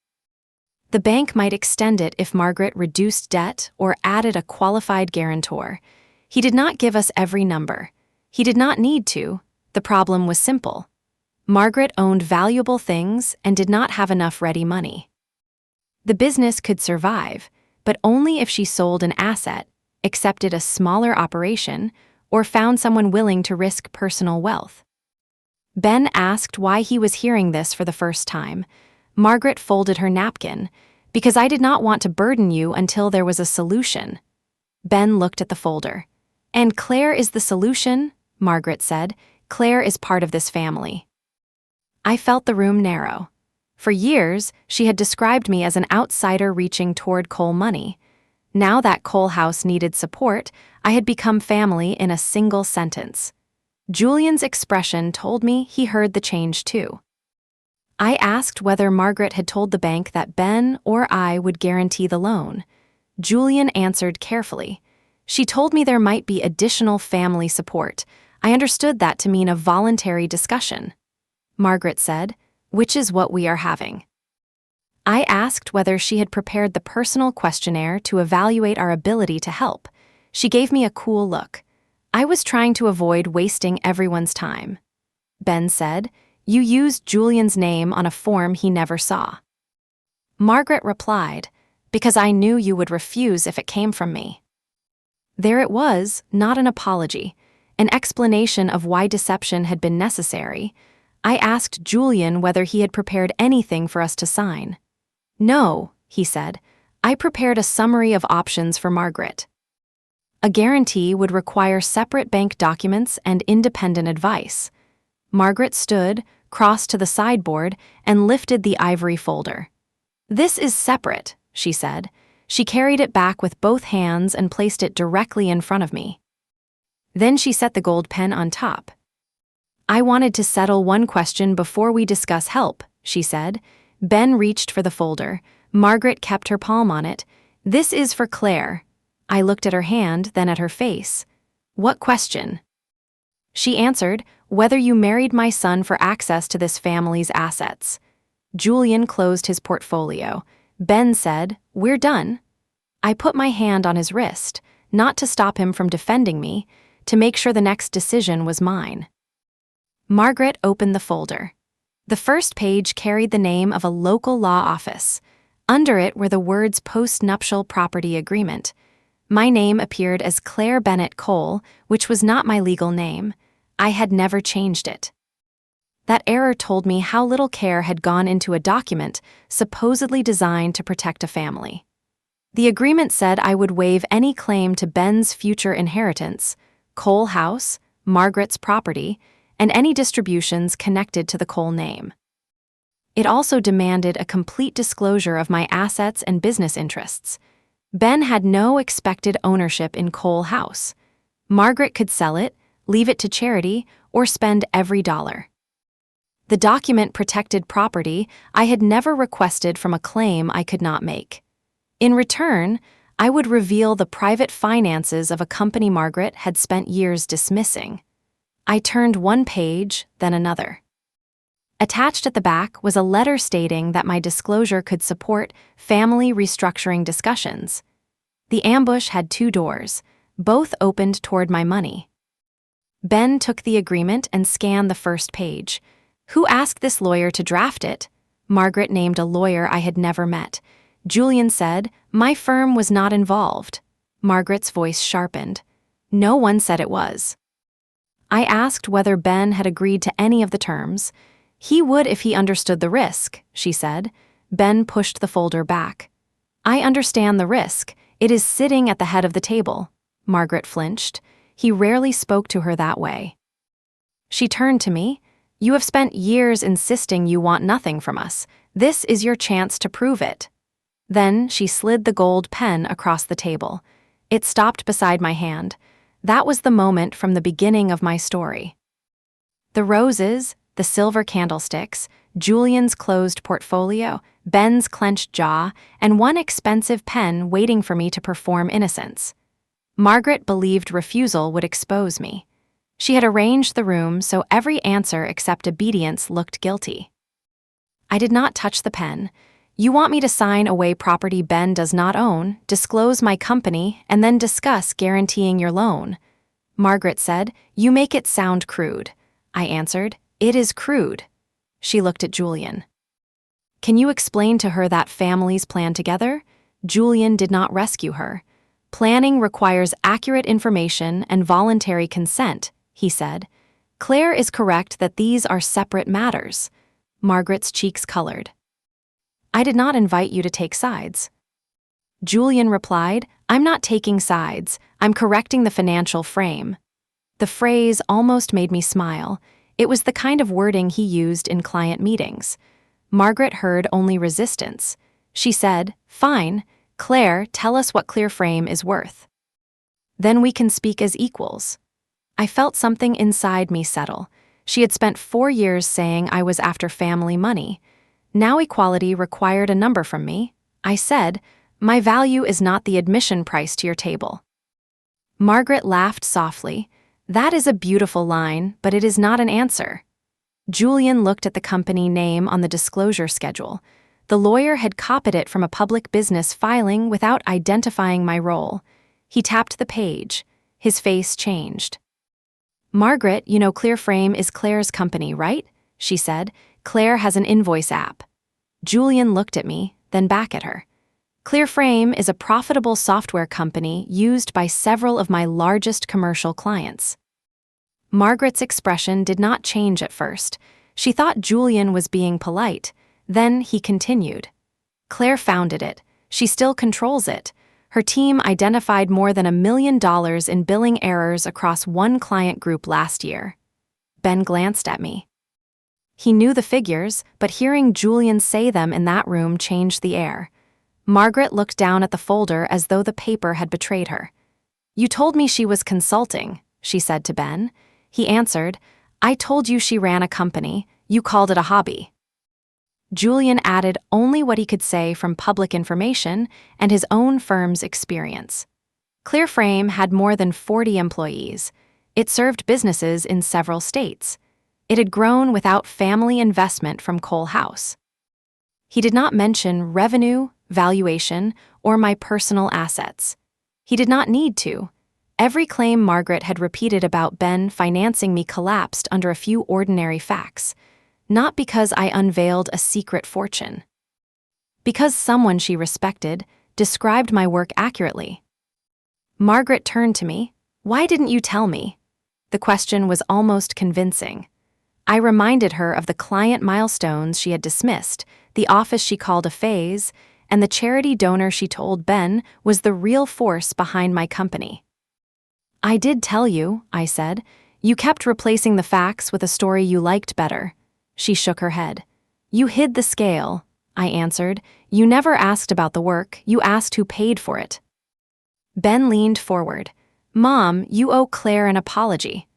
The bank might extend it if Margaret reduced debt or added a qualified guarantor. He did not give us every number. He did not need to. The problem was simple. Margaret owned valuable things and did not have enough ready money. The business could survive, but only if she sold an asset, accepted a smaller operation, or found someone willing to risk personal wealth. Ben asked why he was hearing this for the first time. Margaret folded her napkin. Because I did not want to burden you until there was a solution. Ben looked at the folder. And Claire is the solution, Margaret said. Claire is part of this family. I felt the room narrow. For years, she had described me as an outsider reaching toward Cole money. Now that Cole House needed support, I had become family in a single sentence. Julian's expression told me he heard the change too. I asked whether Margaret had told the bank that Ben or I would guarantee the loan. Julian answered carefully. She told me there might be additional family support. I understood that to mean a voluntary discussion. Margaret said, which is what we are having. I asked whether she had prepared the personal questionnaire to evaluate our ability to help. She gave me a cool look. I was trying to avoid wasting everyone's time. Ben said, you used Julian's name on a form he never saw. Margaret replied, because I knew you would refuse if it came from me. There it was, not an apology, an explanation of why deception had been necessary. I asked Julian whether he had prepared anything for us to sign. No, he said. I prepared a summary of options for Margaret. A guarantee would require separate bank documents and independent advice. Margaret stood, crossed to the sideboard, and lifted the ivory folder. This is separate, she said. She carried it back with both hands and placed it directly in front of me. Then she set the gold pen on top. I wanted to settle one question before we discuss help, she said. Ben reached for the folder. Margaret kept her palm on it. This is for Claire. I looked at her hand, then at her face. What question? She answered, whether you married my son for access to this family's assets. Julian closed his portfolio. Ben said, we're done. I put my hand on his wrist, not to stop him from defending me, to make sure the next decision was mine. Margaret opened the folder. The first page carried the name of a local law office. Under it were the words postnuptial property agreement. My name appeared as Claire Bennett Cole, which was not my legal name. I had never changed it. That error told me how little care had gone into a document supposedly designed to protect a family. The agreement said I would waive any claim to Ben's future inheritance, Cole House, Margaret's property, and any distributions connected to the Cole name. It also demanded a complete disclosure of my assets and business interests. Ben had no expected ownership in Cole House. Margaret could sell it, leave it to charity, or spend every dollar. The document protected property I had never requested from a claim I could not make. In return, I would reveal the private finances of a company Margaret had spent years dismissing. I turned one page, then another. Attached at the back was a letter stating that my disclosure could support family restructuring discussions. The ambush had 2 doors, both opened toward my money. Ben took the agreement and scanned the first page. Who asked this lawyer to draft it? Margaret named a lawyer I had never met. Julian said, my firm was not involved. Margaret's voice sharpened. No one said it was. I asked whether Ben had agreed to any of the terms. He would if he understood the risk, she said. Ben pushed the folder back. I understand the risk. It is sitting at the head of the table. Margaret flinched. He rarely spoke to her that way. She turned to me. You have spent years insisting you want nothing from us. This is your chance to prove it. Then she slid the gold pen across the table. It stopped beside my hand. That was the moment from the beginning of my story. The roses, the silver candlesticks, Julian's closed portfolio, Ben's clenched jaw, and one expensive pen waiting for me to perform innocence. Margaret believed refusal would expose me. She had arranged the room so every answer except obedience looked guilty. I did not touch the pen. You want me to sign away property Ben does not own, disclose my company, and then discuss guaranteeing your loan. Margaret said, you make it sound crude. I answered, it is crude. She looked at Julian. Can you explain to her that families plan together? Julian did not rescue her. Planning requires accurate information and voluntary consent, he said. Claire is correct that these are separate matters. Margaret's cheeks colored. I did not invite you to take sides. Julian replied, I'm not taking sides, I'm correcting the financial frame. The phrase almost made me smile. It was the kind of wording he used in client meetings. Margaret heard only resistance. She said, fine, Claire, tell us what ClearFrame is worth. Then we can speak as equals. I felt something inside me settle. She had spent 4 years saying I was after family money. Now equality required a number from me. I said, my value is not the admission price to your table. Margaret laughed softly. That is a beautiful line, but it is not an answer. Julian looked at the company name on the disclosure schedule. The lawyer had copied it from a public business filing without identifying my role. He tapped the page. His face changed. Margaret, you know ClearFrame is Claire's company, right? She said. Claire has an invoice app. Julian looked at me, then back at her. ClearFrame is a profitable software company used by several of my largest commercial clients. Margaret's expression did not change at first. She thought Julian was being polite. Then he continued. Claire founded it. She still controls it. Her team identified more than $1 million in billing errors across one client group last year. Ben glanced at me. He knew the figures, but hearing Julian say them in that room changed the air. Margaret looked down at the folder as though the paper had betrayed her. You told me she was consulting, she said to Ben. He answered, I told you she ran a company. You called it a hobby. Julian added only what he could say from public information and his own firm's experience. ClearFrame had more than 40 employees. It served businesses in several states. It had grown without family investment from Cole House. He did not mention revenue, valuation, or my personal assets. He did not need to. Every claim Margaret had repeated about Ben financing me collapsed under a few ordinary facts, not because I unveiled a secret fortune. Because someone she respected described my work accurately. Margaret turned to me. "Why didn't you tell me?" The question was almost convincing. I reminded her of the client milestones she had dismissed, the office she called a phase, and the charity donor she told Ben was the real force behind my company. "I did tell you," I said. "You kept replacing the facts with a story you liked better." She shook her head. "You hid the scale," I answered. "You never asked about the work, you asked who paid for it." Ben leaned forward. "Mom, you owe Claire an apology."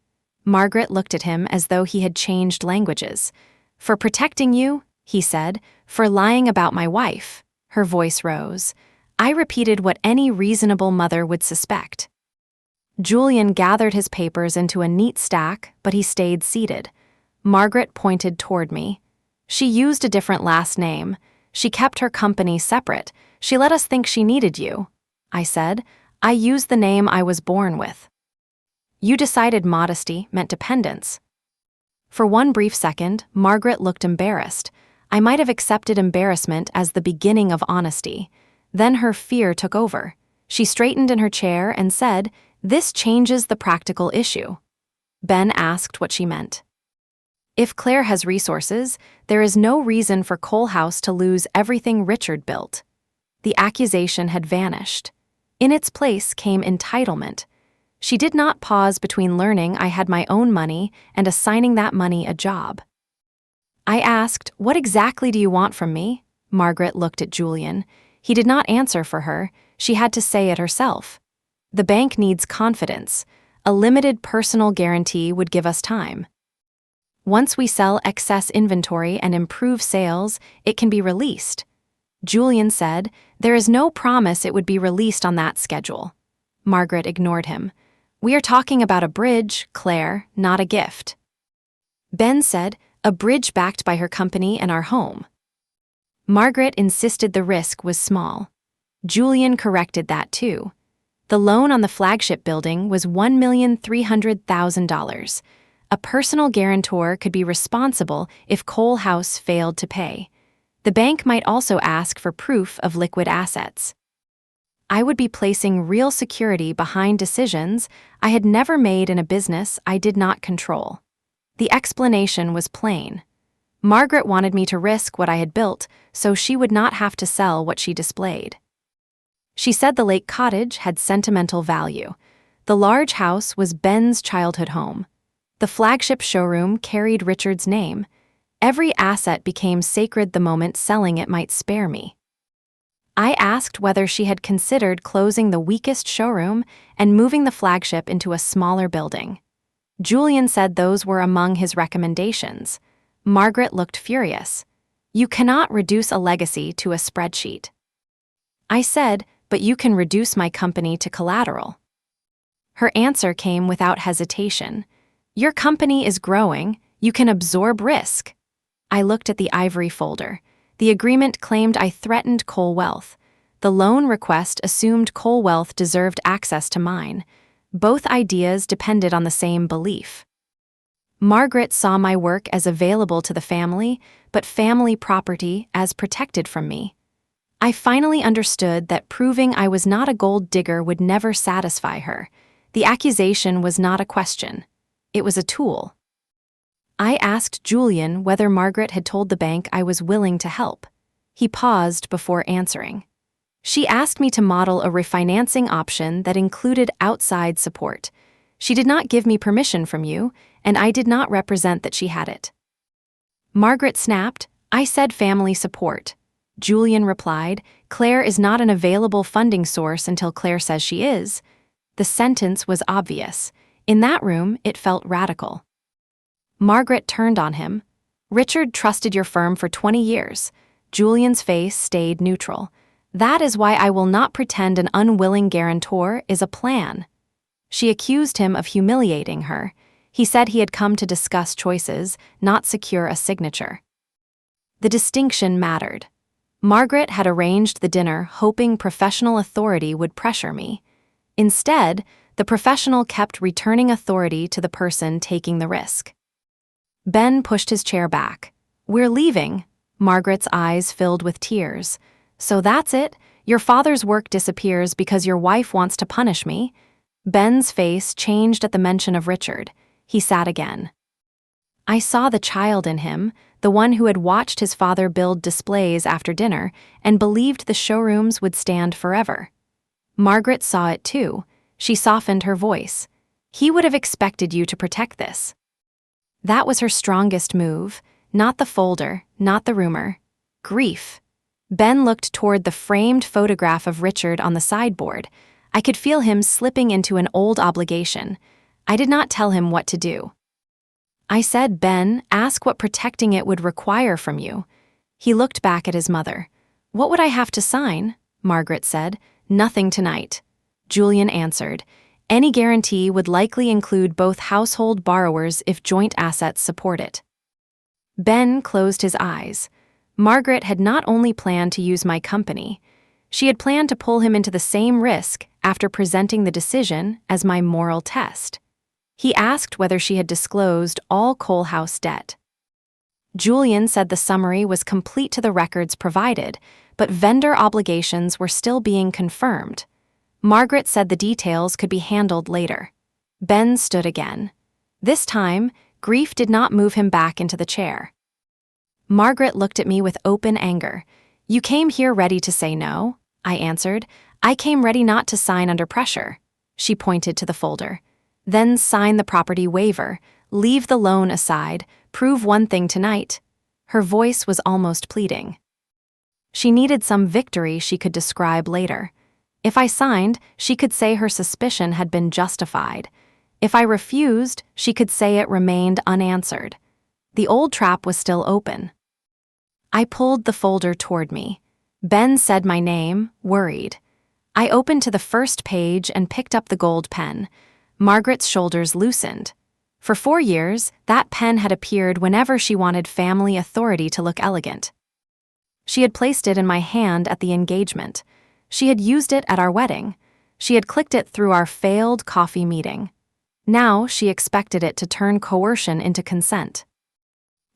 Margaret looked at him as though he had changed languages. "For protecting you," he said, "for lying about my wife." Her voice rose. I repeated what any reasonable mother would suspect. Julian gathered his papers into a neat stack, but he stayed seated. Margaret pointed toward me. "She used a different last name. She kept her company separate. She let us think she needed you." I said, "I used the name I was born with." "You decided modesty meant dependence." For one brief second, Margaret looked embarrassed. I might have accepted embarrassment as the beginning of honesty. Then her fear took over. She straightened in her chair and said, "This changes the practical issue." Ben asked what she meant. "If Claire has resources, there is no reason for Cole House to lose everything Richard built." The accusation had vanished. In its place came entitlement. She did not pause between learning I had my own money and assigning that money a job. I asked, "What exactly do you want from me?" Margaret looked at Julian. He did not answer for her. She had to say it herself. "The bank needs confidence. A limited personal guarantee would give us time. Once we sell excess inventory and improve sales, it can be released." Julian said, "There is no promise it would be released on that schedule." Margaret ignored him. "We are talking about a bridge, Claire, not a gift." Ben said, "A bridge backed by her company and our home." Margaret insisted the risk was small. Julian corrected that too. The loan on the flagship building was $1,300,000. A personal guarantor could be responsible if Cole House failed to pay. The bank might also ask for proof of liquid assets. I would be placing real security behind decisions I had never made in a business I did not control. The explanation was plain. Margaret wanted me to risk what I had built so she would not have to sell what she displayed. She said the lake cottage had sentimental value. The large house was Ben's childhood home. The flagship showroom carried Richard's name. Every asset became sacred the moment selling it might spare me. I asked whether she had considered closing the weakest showroom and moving the flagship into a smaller building. Julian said those were among his recommendations. Margaret looked furious. "You cannot reduce a legacy to a spreadsheet." I said, "But you can reduce my company to collateral." Her answer came without hesitation. "Your company is growing. You can absorb risk." I looked at the ivory folder. The agreement claimed I threatened Cole Wealth. The loan request assumed Cole Wealth deserved access to mine. Both ideas depended on the same belief. Margaret saw my work as available to the family, but family property as protected from me. I finally understood that proving I was not a gold digger would never satisfy her. The accusation was not a question. It was a tool. I asked Julian whether Margaret had told the bank I was willing to help. He paused before answering. "She asked me to model a refinancing option that included outside support. She did not give me permission from you, and I did not represent that she had it." Margaret snapped, "I said family support." Julian replied, "Claire is not an available funding source until Claire says she is." The sentence was obvious. In that room, it felt radical. Margaret turned on him. "Richard trusted your firm for 20 years. Julian's face stayed neutral. "That is why I will not pretend an unwilling guarantor is a plan." She accused him of humiliating her. He said he had come to discuss choices, not secure a signature. The distinction mattered. Margaret had arranged the dinner hoping professional authority would pressure me. Instead, the professional kept returning authority to the person taking the risk. Ben pushed his chair back. "We're leaving." Margaret's eyes filled with tears. "So that's it? Your father's work disappears because your wife wants to punish me?" Ben's face changed at the mention of Richard. He sat again. I saw the child in him, the one who had watched his father build displays after dinner and believed the showrooms would stand forever. Margaret saw it too. She softened her voice. "He would have expected you to protect this." That was her strongest move, not the folder, not the rumor. Grief. Ben looked toward the framed photograph of Richard on the sideboard. I could feel him slipping into an old obligation. I did not tell him what to do. I said, "Ben, ask what protecting it would require from you." He looked back at his mother. "What would I have to sign?" Margaret said. "Nothing tonight." Julian answered. "Any guarantee would likely include both household borrowers if joint assets support it." Ben closed his eyes. Margaret had not only planned to use my company, she had planned to pull him into the same risk after presenting the decision as my moral test. He asked whether she had disclosed all Cole House debt. Julian said the summary was complete to the records provided, but vendor obligations were still being confirmed. Margaret said the details could be handled later. Ben stood again. This time, grief did not move him back into the chair. Margaret looked at me with open anger. "You came here ready to say no," I answered. "I came ready not to sign under pressure." She pointed to the folder. "Then sign the property waiver, leave the loan aside, prove one thing tonight." Her voice was almost pleading. She needed some victory she could describe later. If I signed, she could say her suspicion had been justified. If I refused, she could say it remained unanswered. The old trap was still open. I pulled the folder toward me. Ben said my name, worried. I opened to the first page and picked up the gold pen. Margaret's shoulders loosened. For 4 years, that pen had appeared whenever she wanted family authority to look elegant. She had placed it in my hand at the engagement. She had used it at our wedding. She had clicked it through our failed coffee meeting. Now she expected it to turn coercion into consent.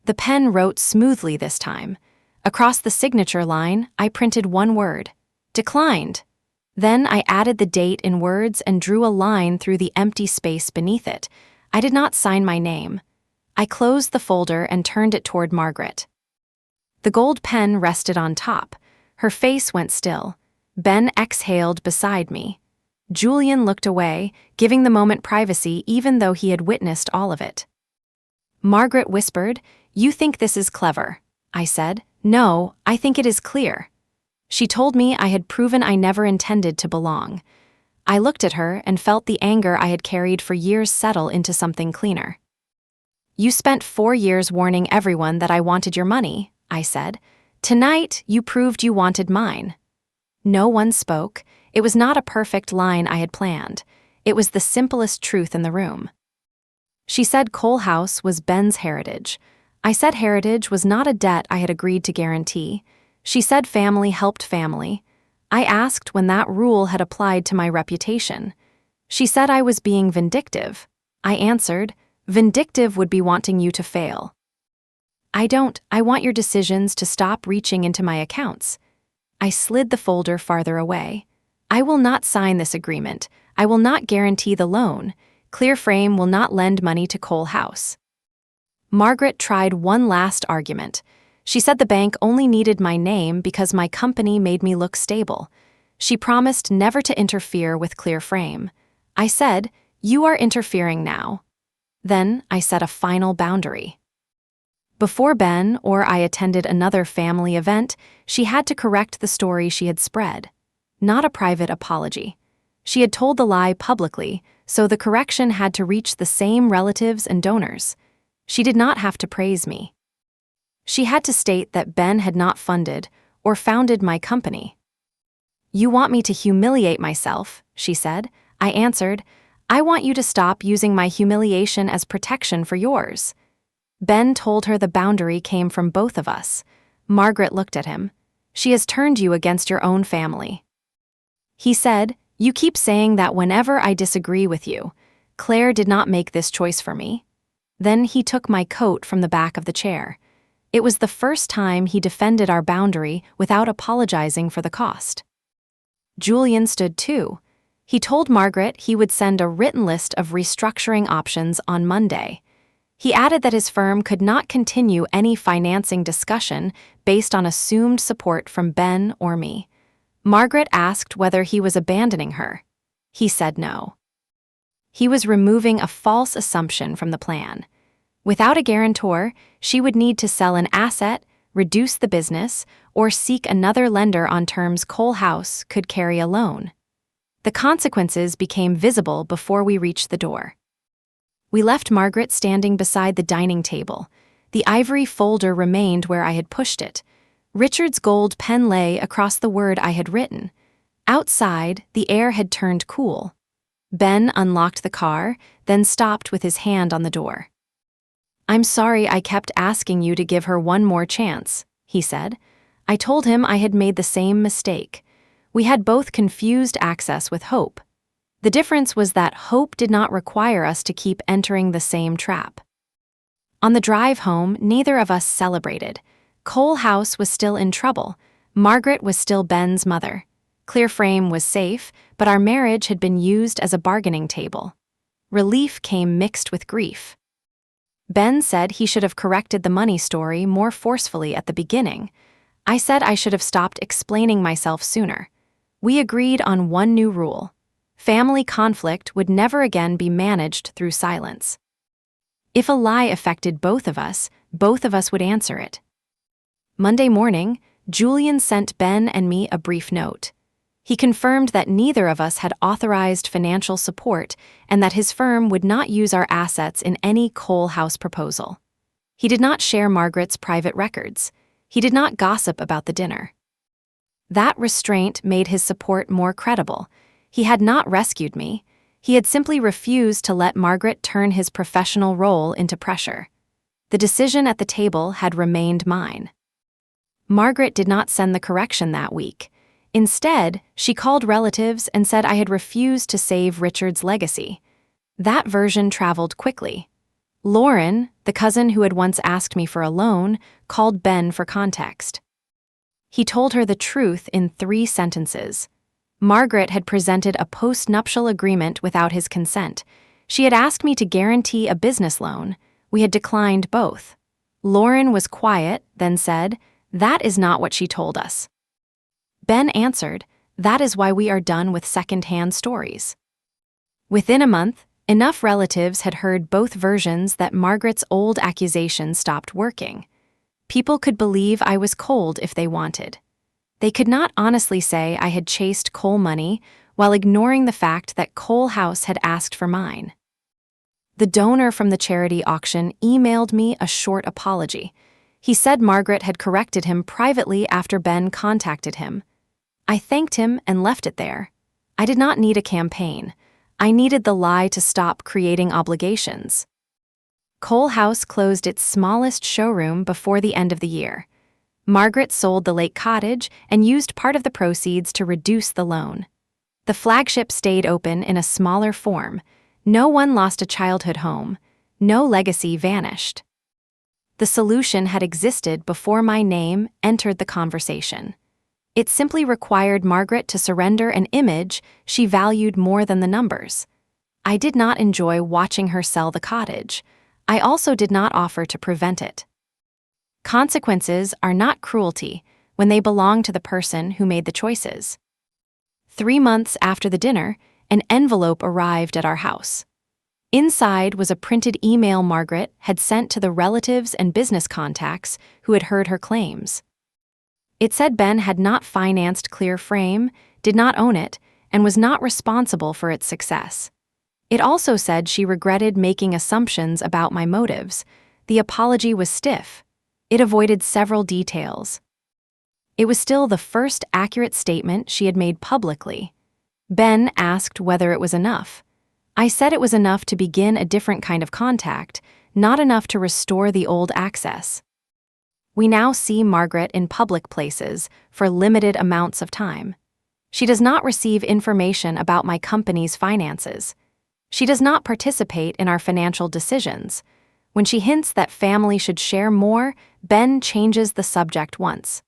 The pen wrote smoothly this time. Across the signature line, I printed one word: declined. Then I added the date in words and drew a line through the empty space beneath it. I did not sign my name. I closed the folder and turned it toward Margaret. The gold pen rested on top. Her face went still. Ben exhaled beside me. Julian looked away, giving the moment privacy even though he had witnessed all of it. Margaret whispered, "You think this is clever." I said, "No, I think it is clear." She told me I had proven I never intended to belong. I looked at her and felt the anger I had carried for years settle into something cleaner. "You spent 4 years warning everyone that I wanted your money," I said. "Tonight, you proved you wanted mine." No one spoke. It was not a perfect line I had planned. It was the simplest truth in the room. She said Cole House was Ben's heritage. I said heritage was not a debt I had agreed to guarantee. She said family helped family. I asked when that rule had applied to my reputation. She said I was being vindictive. I answered, "Vindictive would be wanting you to fail." I want your decisions to stop reaching into my accounts." I slid the folder farther away. "I will not sign this agreement. I will not guarantee the loan. ClearFrame will not lend money to Cole House." Margaret tried one last argument. She said the bank only needed my name because my company made me look stable. She promised never to interfere with ClearFrame. I said, "You are interfering now." Then I set a final boundary. Before Ben or I attended another family event, she had to correct the story she had spread. Not a private apology. She had told the lie publicly, so the correction had to reach the same relatives and donors. She did not have to praise me. She had to state that Ben had not funded or founded my company. "You want me to humiliate myself," she said. I answered, "I want you to stop using my humiliation as protection for yours." Ben told her the boundary came from both of us. Margaret looked at him. She has turned you against your own family." He said, "You keep saying that whenever I disagree with you. Claire did not make this choice for me." Then he took my coat from the back of the chair. It was the first time he defended our boundary without apologizing for the cost. Julian stood too. He told Margaret he would send a written list of restructuring options on Monday. He added that his firm could not continue any financing discussion based on assumed support from Ben or me. Margaret asked whether he was abandoning her. He said no. He was removing a false assumption from the plan. Without a guarantor, she would need to sell an asset, reduce the business, or seek another lender on terms Cole House could carry a loan. The consequences became visible before we reached the door. We left Margaret standing beside the dining table. The ivory folder remained where I had pushed it. Richard's gold pen lay across the word I had written. Outside, the air had turned cool. Ben unlocked the car, then stopped with his hand on the door. "I'm sorry I kept asking you to give her one more chance," he said. I told him I had made the same mistake. We had both confused access with hope. The difference was that hope did not require us to keep entering the same trap. On the drive home, neither of us celebrated. Cole House was still in trouble. Margaret was still Ben's mother. ClearFrame was safe, but our marriage had been used as a bargaining table. Relief came mixed with grief. Ben said he should have corrected the money story more forcefully at the beginning. I said I should have stopped explaining myself sooner. We agreed on one new rule. Family conflict would never again be managed through silence. If a lie affected both of us would answer it. Monday morning, Julian sent Ben and me a brief note. He confirmed that neither of us had authorized financial support and that his firm would not use our assets in any Cole House proposal. He did not share Margaret's private records. He did not gossip about the dinner. That restraint made his support more credible. He had not rescued me. He had simply refused to let Margaret turn his professional role into pressure. The decision at the table had remained mine. Margaret did not send the correction that week. Instead, she called relatives and said I had refused to save Richard's legacy. That version traveled quickly. Lauren, the cousin who had once asked me for a loan, called Ben for context. He told her the truth in 3 sentences. Margaret had presented a postnuptial agreement without his consent. She had asked me to guarantee a business loan. We had declined both. Lauren was quiet, then said, "That is not what she told us." Ben answered, "That is why we are done with second-hand stories." Within a month, enough relatives had heard both versions that Margaret's old accusation stopped working. People could believe I was cold if they wanted. They could not honestly say I had chased Cole money while ignoring the fact that Cole House had asked for mine. The donor from the charity auction emailed me a short apology. He said Margaret had corrected him privately after Ben contacted him. I thanked him and left it there. I did not need a campaign. I needed the lie to stop creating obligations. Cole House closed its smallest showroom before the end of the year. Margaret sold the lake cottage and used part of the proceeds to reduce the loan. The flagship stayed open in a smaller form. No one lost a childhood home. No legacy vanished. The solution had existed before my name entered the conversation. It simply required Margaret to surrender an image she valued more than the numbers. I did not enjoy watching her sell the cottage. I also did not offer to prevent it. Consequences are not cruelty when they belong to the person who made the choices. 3 months after the dinner, an envelope arrived at our house. Inside was a printed email Margaret had sent to the relatives and business contacts who had heard her claims. It said Ben had not financed ClearFrame, did not own it, and was not responsible for its success. It also said she regretted making assumptions about my motives. The apology was stiff. It avoided several details. It was still the first accurate statement she had made publicly. Ben asked whether it was enough. I said it was enough to begin a different kind of contact, not enough to restore the old access. We now see Margaret in public places for limited amounts of time. She does not receive information about my company's finances. She does not participate in our financial decisions. When she hints that family should share more, Ben changes the subject once.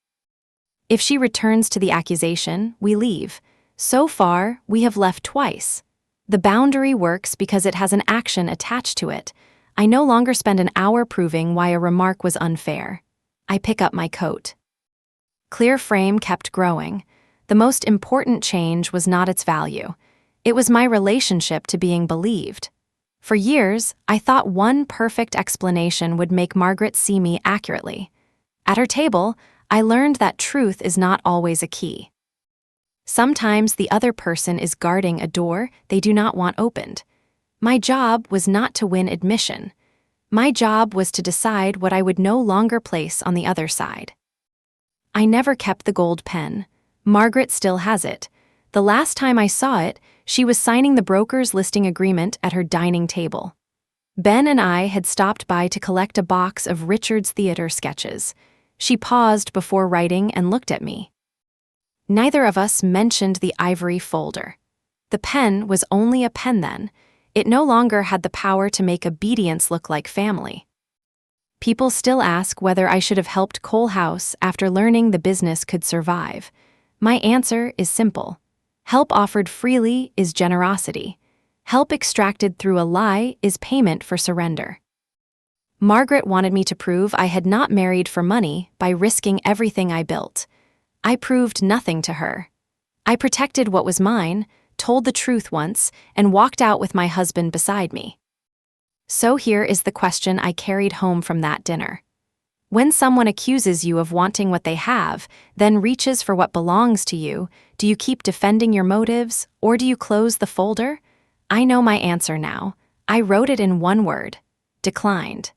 If she returns to the accusation, we leave. So far, we have left twice. The boundary works because it has an action attached to it. I no longer spend an hour proving why a remark was unfair. I pick up my coat. ClearFrame kept growing. The most important change was not its value. It was my relationship to being believed. For years, I thought one perfect explanation would make Margaret see me accurately. At her table, I learned that truth is not always a key. Sometimes the other person is guarding a door they do not want opened. My job was not to win admission. My job was to decide what I would no longer place on the other side. I never kept the gold pen. Margaret still has it. The last time I saw it, she was signing the broker's listing agreement at her dining table. Ben and I had stopped by to collect a box of Richard's theater sketches. She paused before writing and looked at me. Neither of us mentioned the ivory folder. The pen was only a pen then. It no longer had the power to make obedience look like family. People still ask whether I should have helped Cole House after learning the business could survive. My answer is simple. Help offered freely is generosity. Help extracted through a lie is payment for surrender. Margaret wanted me to prove I had not married for money by risking everything I built. I proved nothing to her. I protected what was mine, told the truth once, and walked out with my husband beside me. So here is the question I carried home from that dinner. When someone accuses you of wanting what they have, then reaches for what belongs to you, do you keep defending your motives, or do you close the folder? I know my answer now. I wrote it in one word: declined.